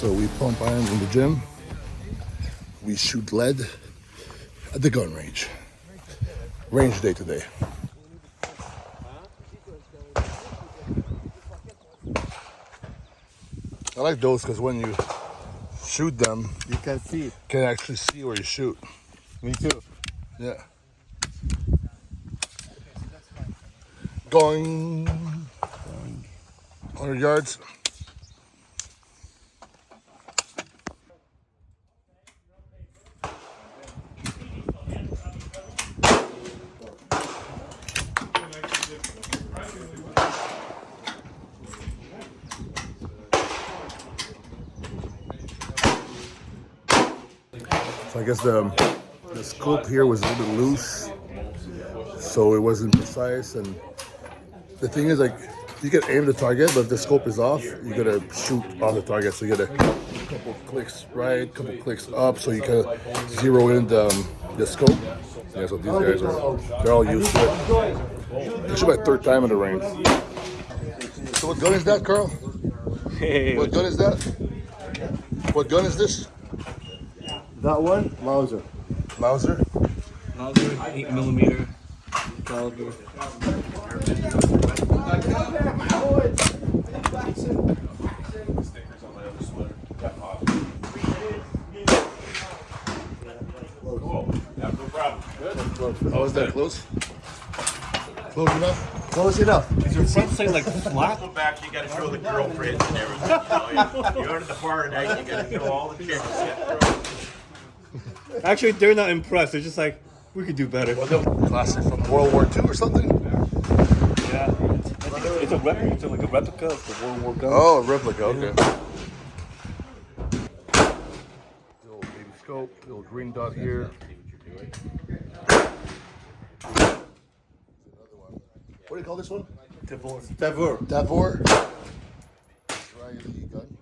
So we pump iron in the gym. We shoot lead at the gun range. Range day today. I like those because when you shoot them, You can see. can actually see where you shoot. Me too. Yeah. Going 100 yards. So I guess the scope here was a little bit loose, so it wasn't precise. And the thing is, like, you can aim the target, but if the scope is off, you gotta shoot on the target. So you get a couple clicks right, couple clicks up, so you can zero in the scope. Yeah, so these guys they're all used to it. This is my third time in the range. So what gun is that, Carl? Hey, What gun is that? What gun is this? That one, Mauser. Mauser? Mauser, 8mm caliber. Oh, is that close? Close enough? Close enough. Is your front sight like flat? Go back, you gotta show the girlfriends and everything. You go to the bar tonight, you gotta show all the chicks. Actually, they're not impressed. They're just like, we could do better. Classic from World War II or something? Yeah, it's a replica. It's like a replica of the World War gun. Oh, a replica, okay. Little baby scope, little green dot here. What do you call this one? Tavor. Davor. Israeli gun.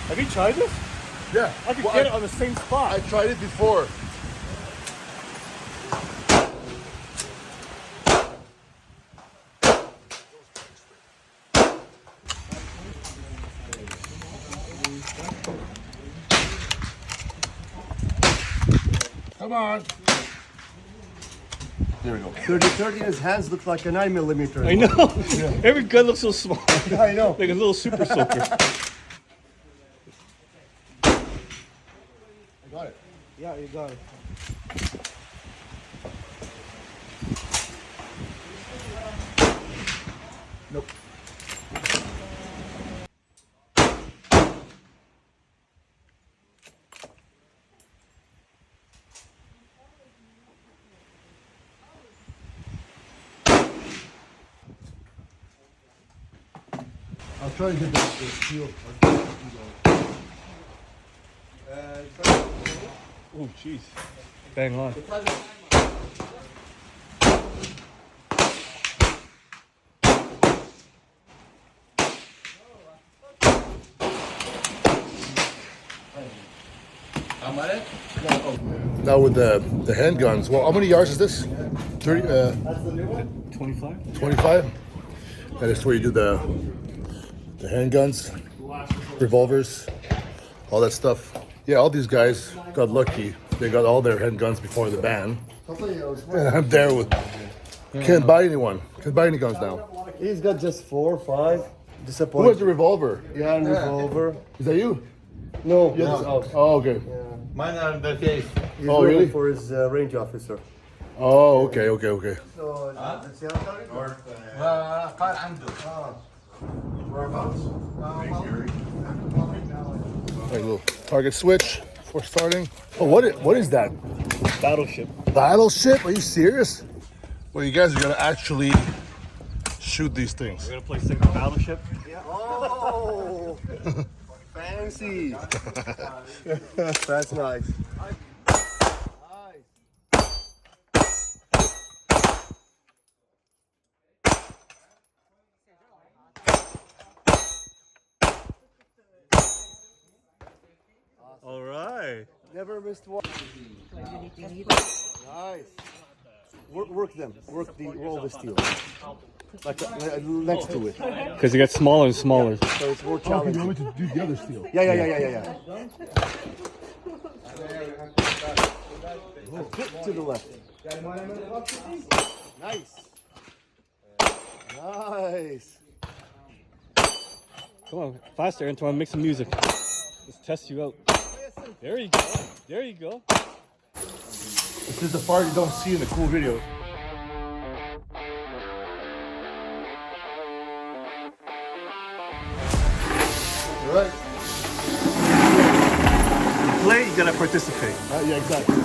Have you tried this? Yeah. I could well, get it on the same spot. I tried it before. Come on. There we go. 30-30, his hands look like a 9mm. I know. Every gun looks so small. I know. Like a little super soaker. I got it. Yeah, you got it. Nope. I'll try to get this steel. Oh, jeez. Bang on. Now with the handguns, well, how many yards is this? 30, 25? 25? That is where you do the handguns, revolvers, all that stuff. Yeah, all these guys got lucky. They got all their handguns before the ban. And I'm there with, can't buy anyone. Can't buy any guns now. He's got just 4 or 5. Who has Disappointed. the revolver? Yeah, and revolver. Is that you? No, Yeah, no. Oh, okay. Mine are in the case. He's Oh, waiting really? for his range officer. Oh, okay, okay, okay. So, قال عنده. Whereabouts? All right, little target switch before starting. Oh, what is that? Battleship. Battleship? Are you serious? Well, you guys are gonna actually shoot these things. We're gonna play single battleship. yeah. Oh, fancy. That's nice. All right. Never missed one. Nice. Work them. Work roll the steel. Like next to it. Because it gets smaller and smaller. So it's more Oh, you challenging. want me to do the other steel? Yeah. To the left. Nice. Nice. Come on, faster, Antoine. Make some music. Let's test you out. There you go. There you go. This is the part you don't see in the cool video. All right. Play, you gotta participate. Yeah, exactly.